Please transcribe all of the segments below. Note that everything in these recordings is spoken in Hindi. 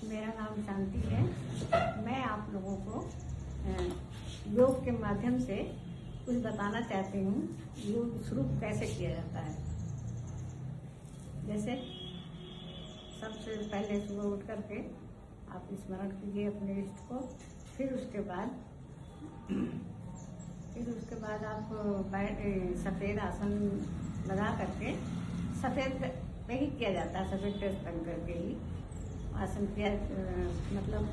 मेरा नाम शांति है। मैं आप लोगों को योग के माध्यम से कुछ बताना चाहती हूँ। योग शुरू कैसे किया जाता है। जैसे सबसे पहले सुबह उठ करके आप स्मरण कीजिए अपने इष्ट को। फिर उसके बाद आप सफ़ेद आसन लगा करके, सफ़ेद पे ही किया जाता है, सफ़ेद ड्रेस पहन करके ही आसन किया, मतलब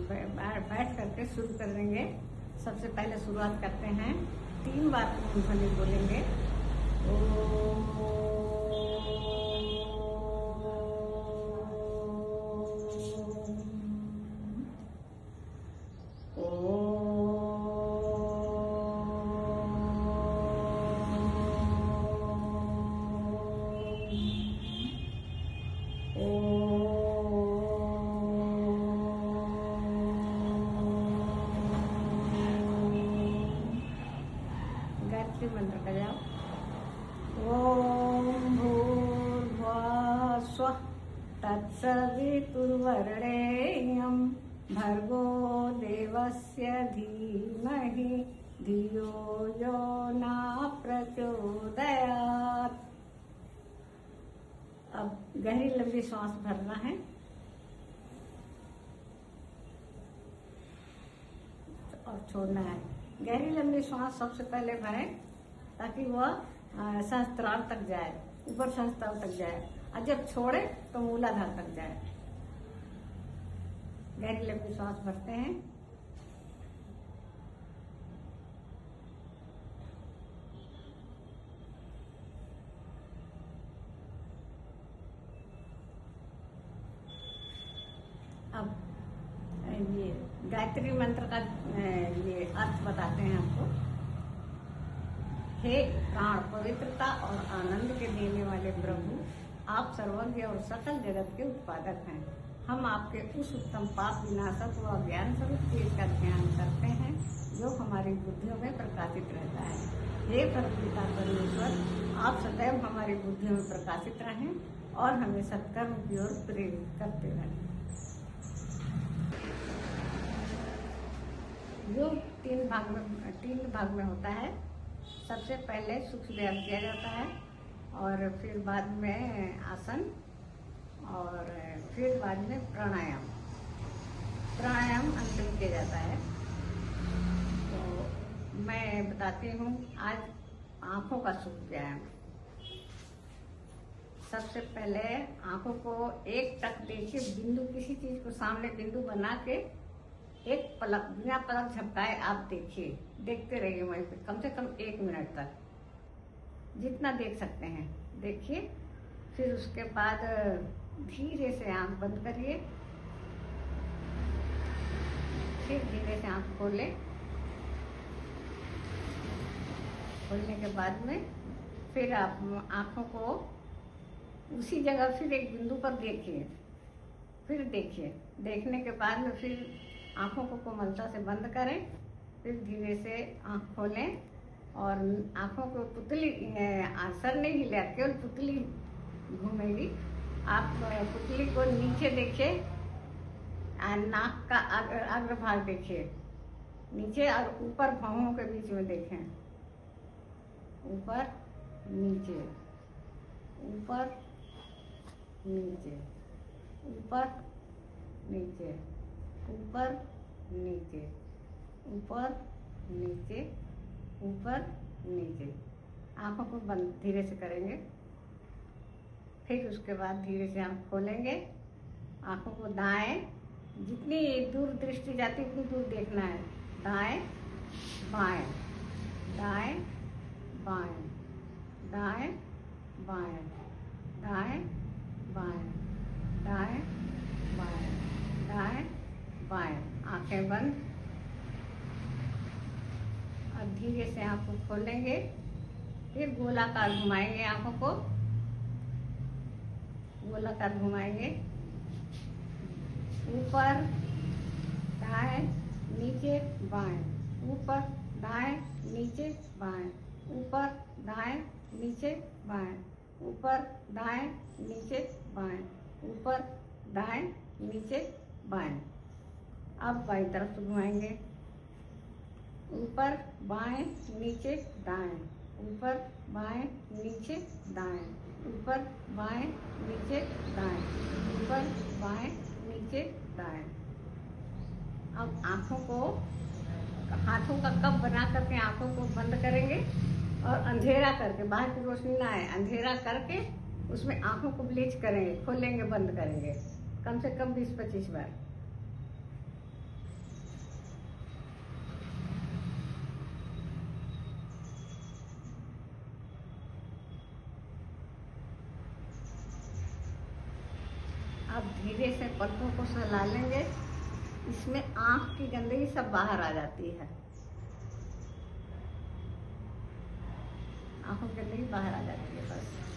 बैठ करके शुरू कर देंगे। सबसे पहले शुरुआत करते हैं, 3 बार ध्वनि बोलेंगे। गायत्री मंत्र का जाओ। ओम भूर्भुवः स्वः तत्सवितुर्वरेण्यं भर्गो देवस्य धीमहि धियो यो न प्रचोदयात्। अब गहरी लंबी सांस भरना है और छोड़ना है। गहरी लंबी सांस सबसे पहले भरें ताकि वह सहस्त्रार तक जाए, ऊपर सहस्त्रार तक जाए, और जब छोड़े तो मूलाधार तक जाए। गहरी लंबी सांस भरते हैं। अब ये गायत्री मंत्र का ये अर्थ बताते हैं आपको। हे प्राण, पवित्रता और आनंद के देने वाले प्रभु, आप सर्वज्ञ और सकल जगत के उत्पादक हैं। हम आपके उस उत्तम पाप विनाशक व ज्ञान स्वरूप तेज का ध्यान करते हैं जो हमारी बुद्धियों में प्रकाशित रहता है। हे परमपिता परमेश्वर, आप सदैव हमारी बुद्धियों में प्रकाशित रहें और हमें सत्कर्म की ओर प्रेरित करते रहें। योग 3 भाग में होता है। सबसे पहले सूक्ष्म व्यायाम किया जाता है, और फिर बाद में आसन, और फिर बाद में प्राणायाम अंतिम किया जाता है। तो मैं बताती हूँ आज आँखों का सूक्ष्म व्यायाम। सबसे पहले आँखों को एक टक देखिए, बिंदु, किसी चीज को सामने बिंदु बना के एक पलक, बिना पलक झपकाए आप देखिए, देखते रहिए वहीं पे कम से कम 1 मिनट तक, जितना देख सकते हैं देखिए। फिर उसके बाद धीरे से आंख बंद करिए, फिर धीरे से आंख खोलें। खोलने के बाद में फिर आप आंखों को उसी जगह फिर एक बिंदु पर देखिए, फिर देखिए। देखने के बाद में फिर आँखों को कोमलता से बंद करें, फिर धीरे से आँख खोलें और आँखों को पुतली, सर नहीं हिला, केवल पुतली घूमेगी। आप पुतली को नीचे देखिए, नाक का अग्रभाग देखिए नीचे, और ऊपर भौहों के बीच में देखें, ऊपर नीचे, ऊपर नीचे, ऊपर नीचे, ऊपर नीचे, ऊपर नीचे, ऊपर नीचे। आँखों को बंद धीरे से करेंगे। फिर उसके बाद धीरे से आँख खोलेंगे। आँखों को दाएं, जितनी दूर दृष्टि जाती उतनी दूर देखना है। दाएं बाएं, दाएं बाएं, दाएं बाएं, दाएं बाएं, दाएं बाएं, दाएं बाएं। आंखें बंद, और धीरे से आंखों खोलेंगे। फिर गोलाकार घुमाएंगे, आंखों को गोलाकार घुमाएंगे। ऊपर दाएं, नीचे बाएं, ऊपर दाएं, नीचे बाएं, ऊपर दाएं, नीचे बाएं, ऊपर दाएं, नीचे बाएं, ऊपर दाएं, नीचे, बाएं। अब बाईं तरफ से घुमाएंगे, ऊपर बाएं नीचे दाएं, ऊपर बाएं नीचे दाएं, ऊपर बाएं नीचे दाएं, ऊपर बाएं नीचे दाएं। अब आँखों को, हाथों का कप बना करके आँखों को बंद करेंगे और अंधेरा करके, बाहर की रोशनी ना आए, अंधेरा करके उसमें आँखों को ब्लीच करेंगे, खोलेंगे, बंद करेंगे कम से कम 20-25 बार। अब धीरे से पलकों को सहला लेंगे, इसमें आँख की गंदगी सब बाहर आ जाती है, आँखों की गंदगी बाहर आ जाती है बस।